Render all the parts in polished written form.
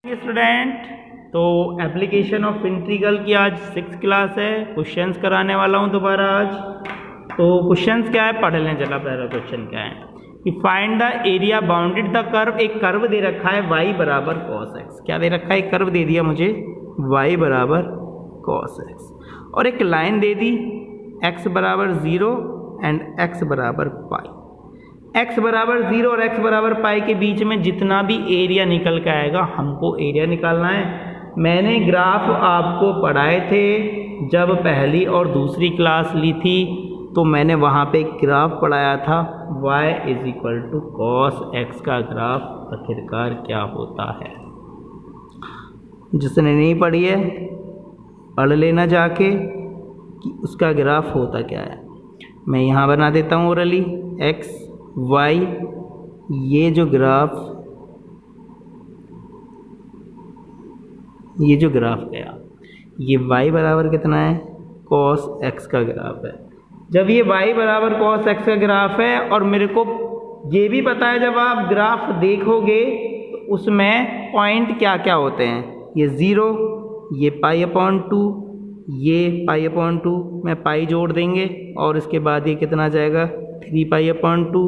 Student, तो application of integral की आज 6th क्लास है। क्वेश्चंस कराने वाला हूँ दोबारा आज। तो क्वेश्चंस क्या है पढ़ लें। चला पहला क्वेश्चन क्या है कि find the area bounded the curve. एक कर्व दे रखा है y बराबर cos x। क्या दे रखा है? एक कर्व दे दिया मुझे y बराबर cos x और एक लाइन दे दी x बराबर 0 एंड x बराबर पाई। x बराबर 0 और x बराबर पाई के बीच में जितना भी एरिया निकल के आएगा हमको एरिया निकालना है। मैंने ग्राफ आपको पढ़ाए थे जब पहली और दूसरी क्लास ली थी, तो मैंने वहाँ पे एक ग्राफ पढ़ाया था y = cos x का ग्राफ आखिरकार क्या होता है। जिसने नहीं पढ़ी है पढ़ लेना जाके कि उसका ग्राफ होता क्या है। मैं यहाँ बना देता हूँ ओरली x y, ये जो ग्राफ गया ये y बराबर कितना है? cos x का ग्राफ है। जब ये y बराबर cos x का ग्राफ है और मेरे को ये भी पता है जब आप ग्राफ देखोगे तो उसमें पॉइंट क्या क्या होते हैं। ये 0, ये π/2, ये π/2 में पाई जोड़ देंगे और इसके बाद ये कितना आ जाएगा 3π/2,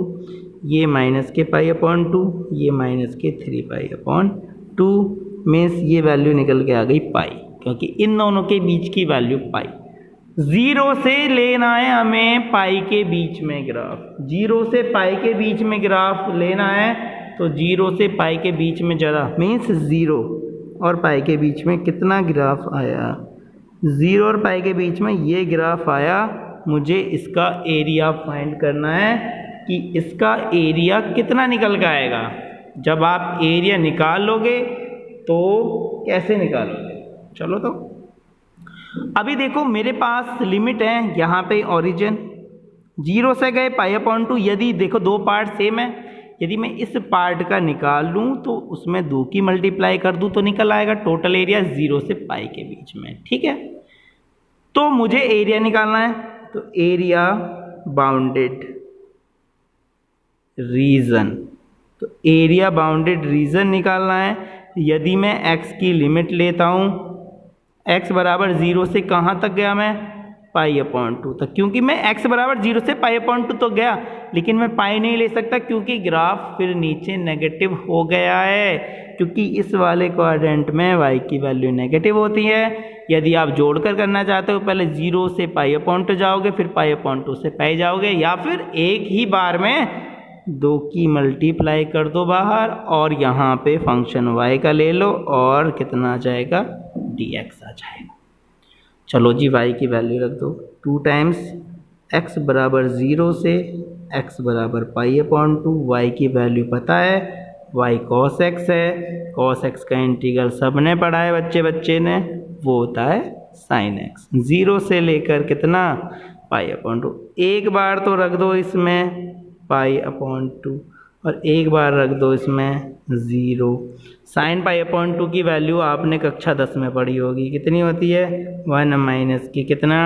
ये माइनस के π/2, ये माइनस के 3π/2 मीन्स ये वैल्यू निकल के आ गई पाई, क्योंकि इन दोनों के बीच की वैल्यू पाई। 0 से लेना है हमें पाई के बीच में ग्राफ। 0 से पाई के बीच में ग्राफ लेना है तो 0 से पाई के बीच में जरा मीन्स 0 और पाई के बीच में कितना ग्राफ आया? 0 और पाई के बीच में ये ग्राफ आया। मुझे इसका एरिया फाइंड करना है कि इसका एरिया कितना निकल के आएगा। जब आप एरिया निकाल लोगे तो कैसे निकालोगे? चलो तो अभी देखो मेरे पास लिमिट है यहाँ पे ओरिजिन 0 से गए π/2। यदि देखो दो पार्ट सेम है, यदि मैं इस पार्ट का निकाल लूँ तो उसमें 2 की मल्टीप्लाई कर दूँ तो निकल आएगा टोटल एरिया 0 से पाई के बीच में। ठीक है, तो मुझे एरिया निकालना है तो एरिया बाउंडेड रीजन, तो एरिया बाउंडेड रीजन निकालना है। यदि मैं x की लिमिट लेता हूँ, x बराबर 0 से कहाँ तक गया मैं? π/2 तक, क्योंकि मैं x बराबर 0 से π/2 तो गया, लेकिन मैं पाई नहीं ले सकता क्योंकि ग्राफ फिर नीचे नेगेटिव हो गया है, क्योंकि इस वाले क्वाड्रेंट में y की वैल्यू नेगेटिव होती है। यदि आप जोड़कर करना चाहते हो पहले 0 से π/2 जाओगे, फिर π/2 से पाई जाओगे, या फिर एक ही बार में 2 की मल्टीप्लाई कर दो बाहर और यहाँ पे फंक्शन y का ले लो और कितना आ जाएगा? dx आ जाएगा। चलो जी y की वैल्यू रख दो 2 टाइम्स x बराबर 0 से x बराबर π/2। y की वैल्यू पता है y cos x है। cos x का इंटीग्रल सबने पढ़ा है बच्चे ने, वो होता है sin x। 0 से लेकर कितना? π/2। एक बार तो रख दो इसमें π/2 और एक बार रख दो इसमें 0। sin π/2 की वैल्यू आपने कक्षा 10 में पढ़ी होगी, कितनी होती है? 1 माइनस की कितना?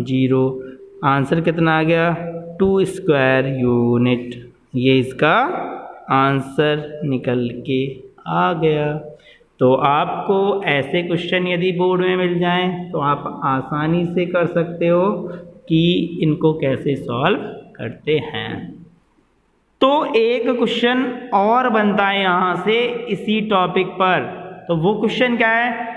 0। आंसर कितना आ गया? 2 स्क्वायर यूनिट। ये इसका आंसर निकल के आ गया। तो आपको ऐसे क्वेश्चन यदि बोर्ड में मिल जाएं तो आप आसानी से कर सकते हो कि इनको कैसे सॉल्व करते हैं। तो एक क्वेश्चन और बनता है यहाँ से इसी टॉपिक पर। तो वो क्वेश्चन क्या है?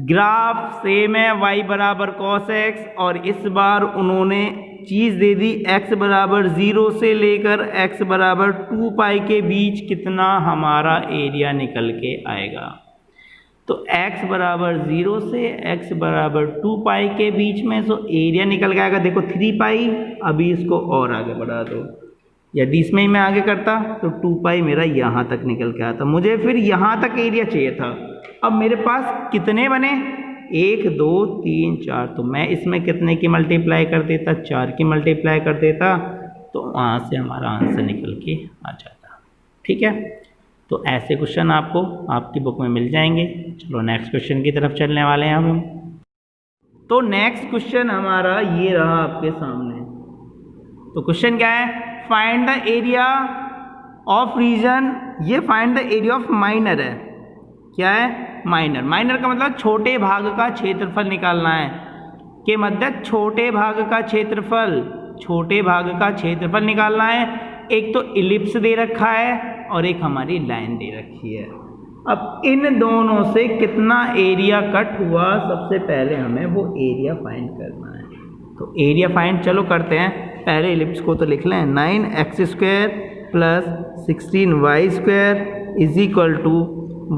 ग्राफ सेम है y बराबर cos x और इस बार उन्होंने चीज़ दे दी x बराबर 0 से लेकर x बराबर 2 पाई के बीच कितना हमारा एरिया निकल के आएगा। तो x बराबर 0 से x बराबर 2 पाई के बीच में सो एरिया निकल के आएगा। देखो 3 पाई, अभी इसको और आगे बढ़ा दो। यदि इसमें ही मैं आगे करता तो 2 पाई मेरा यहाँ तक निकल के आता। मुझे फिर यहाँ तक एरिया चाहिए था। अब मेरे पास कितने बने? 1 2 3 4, तो मैं इसमें कितने की मल्टीप्लाई कर देता? 4 की मल्टीप्लाई कर देता, तो वहाँ से हमारा आंसर निकल के आ जाता। ठीक है, तो ऐसे क्वेश्चन आपको आपकी बुक में मिल जाएंगे। चलो नेक्स्ट क्वेश्चन की तरफ चलने वाले हैं अब हम। तो नेक्स्ट क्वेश्चन हमारा ये रहा आपके सामने। तो क्वेश्चन क्या है? Find the area of region, ये find the area of minor है। क्या है? माइनर। माइनर का मतलब छोटे भाग का क्षेत्रफल निकालना है, के मध्य छोटे भाग का क्षेत्रफल, छोटे भाग का क्षेत्रफल निकालना है। एक तो इलिप्स दे रखा है और एक हमारी लाइन दे रखी है। अब इन दोनों से कितना एरिया कट हुआ, सबसे पहले हमें वो एरिया फाइंड करना है। तो एरिया फाइंड चलो करते हैं। पहले इलिप्स को तो लिख लें, 9x² plus 16y² is equal to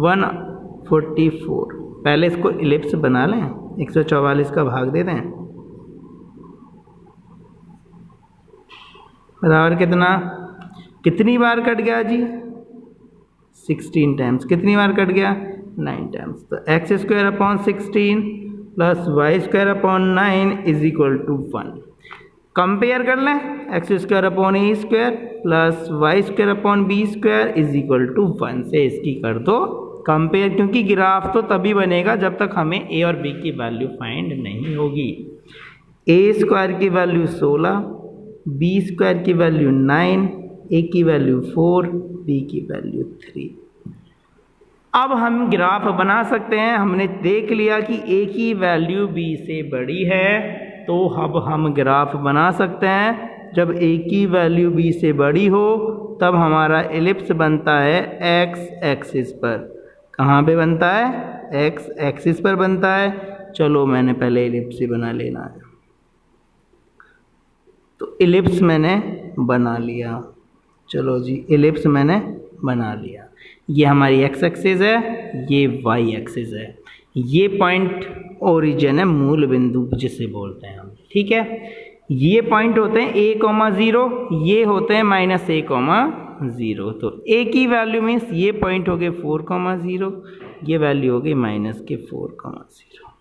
144। पहले इसको इलिप्स बना लें, 144 का भाग दे दें, बराबर कितना, कितनी बार कट गया जी? 16 टाइम्स। कितनी बार कट गया? 9 टाइम्स। तो x² upon 16 plus y² upon 9 is equal to 1। Compare कर लें, x² upon a² plus y² upon b² is equal to 1 से इसकी कर दो कंपेयर, क्योंकि ग्राफ तो तभी बनेगा जब तक हमें a और b की वैल्यू फाइंड नहीं होगी। a² की वैल्यू 16, b² की वैल्यू 9, a की वैल्यू 4, b की वैल्यू 3। अब हम ग्राफ बना सकते हैं। हमने देख लिया कि a की वैल्यू b से बड़ी है, तो अब हम ग्राफ बना सकते हैं। जब a की वैल्यू b से बड़ी हो तब हमारा एलिप्स बनता है x एक्सिस पर। कहाँ पे बनता है? x एक्सिस पर बनता है। चलो मैंने पहले एलिप्स ही बना लेना है, तो एलिप्स मैंने बना लिया। चलो जी, एलिप्स मैंने बना लिया। ये हमारी x एक्सिस है, ये y एक्सिस है। ये पॉइंट ओरिजिन है, मूल बिंदु जिसे बोलते हैं हम, ठीक है। ये पॉइंट होते हैं a,0, ये होते हैं -a,0। तो a की वैल्यू मीन्स ये पॉइंट हो गए 4,0, ये वैल्यू हो गई -4,0।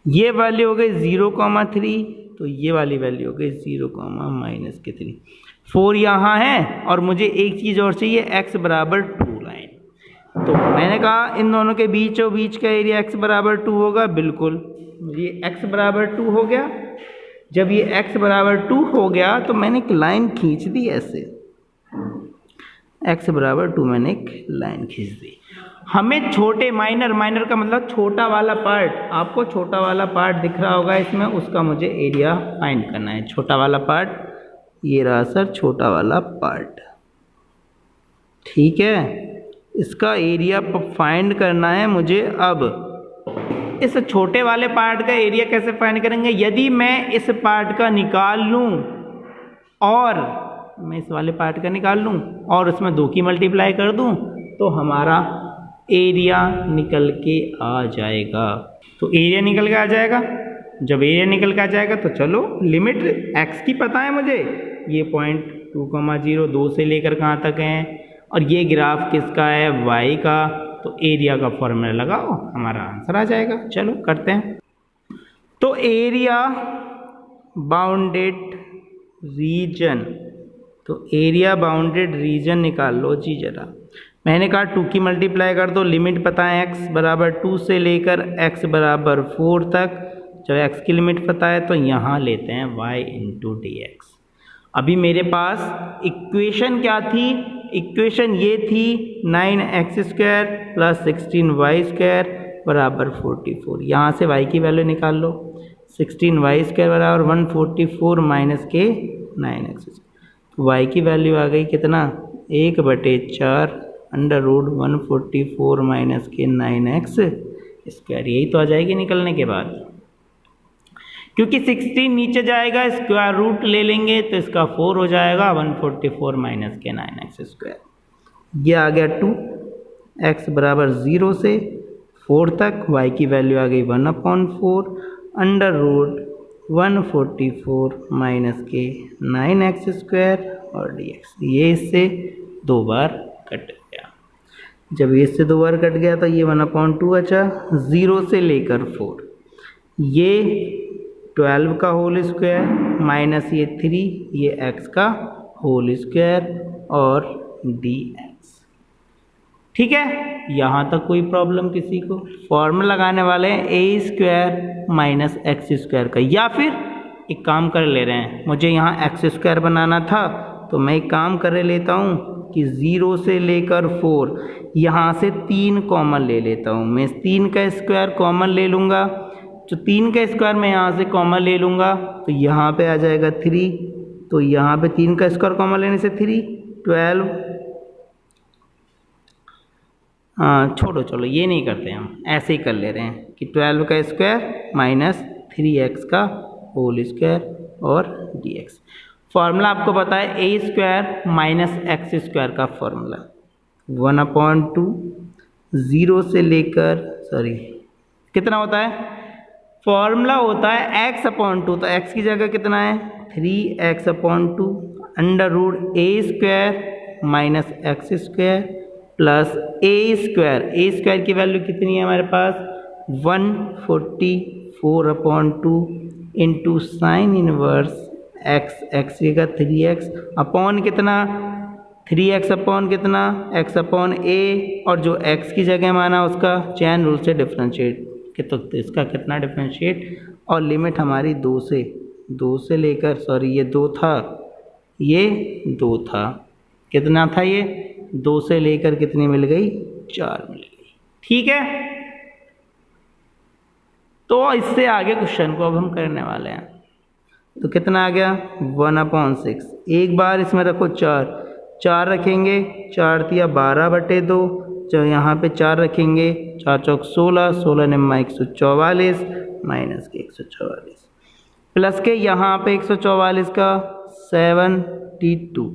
ये वैल्यू हो गई 0,3, तो ये वाली वैल्यू हो गई 0,-3। 4 यहाँ है और मुझे एक चीज़ और चाहिए, x बराबर 2 लाइन। तो मैंने कहा इन दोनों के बीचों बीच का एरिया x बराबर 2 होगा। बिल्कुल, ये x बराबर 2 हो गया। जब ये x बराबर 2 हो गया तो मैंने एक लाइन खींच दी ऐसे, x बराबर 2 मैंने एक लाइन खींच दी। हमें छोटे माइनर का मतलब छोटा वाला पार्ट, आपको छोटा वाला पार्ट दिख रहा होगा इसमें, उसका मुझे एरिया फाइंड करना है। छोटा वाला पार्ट ये रहा सर, छोटा वाला पार्ट, ठीक है। इसका एरिया फाइंड करना है मुझे। अब इस छोटे वाले पार्ट का एरिया कैसे फाइंड करेंगे? यदि मैं इस पार्ट का निकाल लूं और मैं इस वाले पार्ट का निकाल लूं और उसमें 2 की मल्टीप्लाई कर दूं तो हमारा एरिया निकल के आ जाएगा। तो एरिया निकल के आ जाएगा। जब एरिया निकल के आ जाएगा तो चलो लिमिट x की पता है मुझे, ये पॉइंट 2,0 2 से लेकर कहाँ तक है, और ये ग्राफ किसका है? y का। तो एरिया का फॉर्मूला लगाओ, हमारा आंसर आ जाएगा। चलो करते हैं। तो एरिया बाउंडेड रीजन, तो एरिया बाउंडेड रीजन निकाल लो जी जरा। मैंने कहा 2 की मल्टीप्लाई कर दो, लिमिट पता है x बराबर 2 से लेकर x बराबर 4 तक। जब x की लिमिट पता है तो यहाँ लेते हैं y इंटू dx। अभी मेरे पास इक्वेशन क्या थी? इक्वेशन ये थी 9x² प्लस 16y² बराबर 44। यहाँ से y की वैल्यू निकाल लो, 16y² बराबर 144 माइनस के 9x²। y की वैल्यू आ गई कितना? 1/4 अंडर रूट 144 माइनस के 9x²। यही तो आ जाएगी निकलने के बाद, क्योंकि 16 नीचे जाएगा, स्क्वायर रूट ले लेंगे तो इसका 4 हो जाएगा, 144 माइनस के 9x²। ये आ गया 2, x बराबर 0 से 4 तक, y की वैल्यू आ गई 1/4 अंडर रूट 144 माइनस के 9x² और dx। ये इससे 2 बार कट गया। जब ये इससे 2 बार कट गया तो ये 1/2 बचा, 0 से लेकर 4, ये 12 का होल स्क्वायर माइनस ये 3, ये x का होल स्क्वायर और dx। ठीक है, यहाँ तक कोई प्रॉब्लम किसी को? फॉर्मूला लगाने वाले हैं a² माइनस x² का, या फिर एक काम कर ले रहे हैं, मुझे यहाँ x² बनाना था तो मैं एक काम कर लेता हूँ, कि 0 से लेकर 4, यहाँ से 3 कॉमन ले लेता हूँ मैं। 3 का स्क्वायर कॉमन ले लूँगा, जो 3 का स्क्वायर मैं यहाँ से कॉमन ले लूँगा तो यहाँ पे आ जाएगा 3, तो यहाँ पे 3 का स्क्वायर कॉमन लेने से 3, 12। हाँ छोड़ो, चलो ये नहीं करते, हम ऐसे ही कर ले रहे हैं कि 12 का स्क्वायर माइनस 3x का होल स्क्वायर और dx। फॉर्मूला आपको पता है ए स्क्वायर माइनस एक्स स्क्वायर का फॉर्मूला 1/2, 0 से लेकर कितना होता है, फॉर्मूला होता है x/2, तो x की जगह कितना है 3x/2 under root A square minus X square plus A square की वैल्यू कितनी है हमारे पास 144/2 इंटू साइन इनवर्स x की जगह 3x अपॉन कितना 3x अपॉन कितना x/a, और जो x की जगह माना उसका चैन रूल से डिफरेंशिएट, तो इसका कितना डिफरेंशिएट, और लिमिट हमारी 2 से लेकर ये 2 था, ये 2 था, कितना था ये 2 से लेकर कितनी मिल गई 4 मिल गई। ठीक है, तो इससे आगे क्वेश्चन को अब हम करने वाले हैं। तो कितना आ गया 1/6, एक बार इसमें रखो 4 रखेंगे, 4 दिया 12/2, जो यहाँ पे 4 रखेंगे 4 चौक 16, 16 निम्मा 144 माइनस के 144 प्लस के यहाँ पे 144 का 72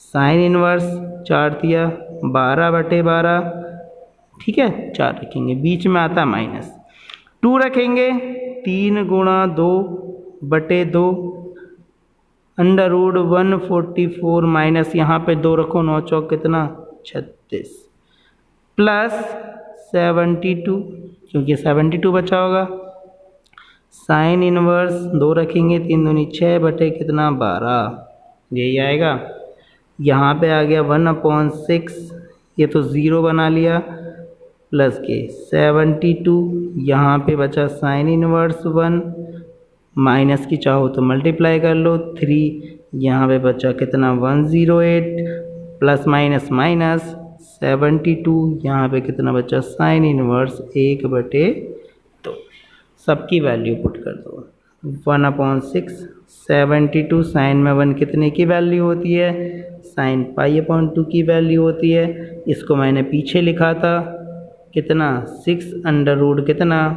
साइन इनवर्स 4 दिया 12/12, ठीक है 4 रखेंगे, बीच में आता है माइनस 2 रखेंगे 3 गुणा 2/2 अंडर रूट 144 माइनस यहाँ पे 2 रखो 9 चौक कितना 36 प्लस 72, क्योंकि 72 बचा होगा, साइन इनवर्स 2 रखेंगे 3 दूनी 6 कितना 12, यही आएगा। यहाँ पे आ गया 1/6, ये तो 0 बना लिया, प्लस के 72, यहाँ पे बचा साइन इनवर्स 1, माइनस की चाहो तो मल्टीप्लाई कर लो 3, यहाँ पे बचा कितना 108 प्लस माइनस माइनस 72, यहाँ पे कितना बचा साइन इनवर्स 1/2, सबकी वैल्यू पुट कर दो 1/6, 72 साइन में 1 कितने की वैल्यू होती है, साइन π/2 की वैल्यू होती है। इसको मैंने पीछे लिखा था कितना 6 अंडर रूट कितना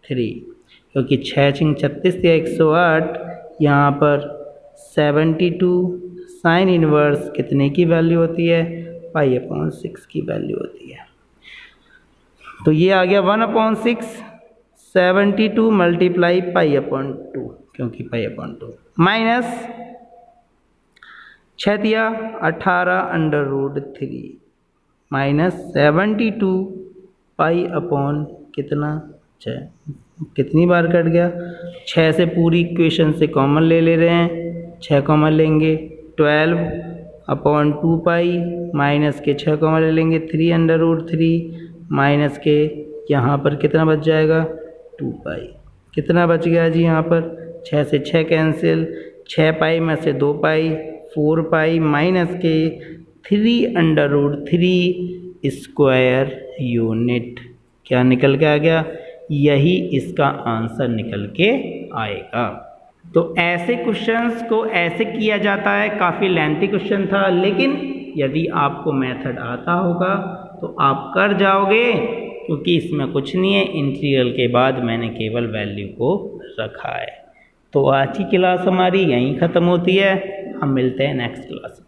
3, क्योंकि 6×36 या 108, यहाँ पर 72 साइन इनवर्स कितने की वैल्यू होती है π/6 की वैल्यू होती है। तो ये आ गया 1/6, 72 मल्टीप्लाई π/2, क्योंकि π/2 माइनस 6 दिया 18 अंडर रूट 3 माइनस 72 π/ कितना 6, कितनी बार कट गया 6 से, पूरी इक्वेशन से कॉमन ले रहे हैं, 6 कॉमन लेंगे 12/2 माइनस के 6 कॉमन ले लेंगे 3 अंडर रूट 3 माइनस के यहाँ पर कितना बच जाएगा 2 कितना बच गया जी, यहाँ पर 6 से 6 कैंसिल, 6 में से 2 4 माइनस के 3 अंडर रूट 3 स्क्वायर यूनिट, क्या निकल के आ गया, यही इसका आंसर निकल के आएगा। तो ऐसे क्वेश्चंस को ऐसे किया जाता है, काफ़ी लेंथी क्वेश्चन था, लेकिन यदि आपको मेथड आता होगा तो आप कर जाओगे, क्योंकि इसमें कुछ नहीं है, इंटीग्रल के बाद मैंने केवल वैल्यू को रखा है। तो आज की क्लास हमारी यहीं ख़त्म होती है, हम मिलते हैं नेक्स्ट क्लास में।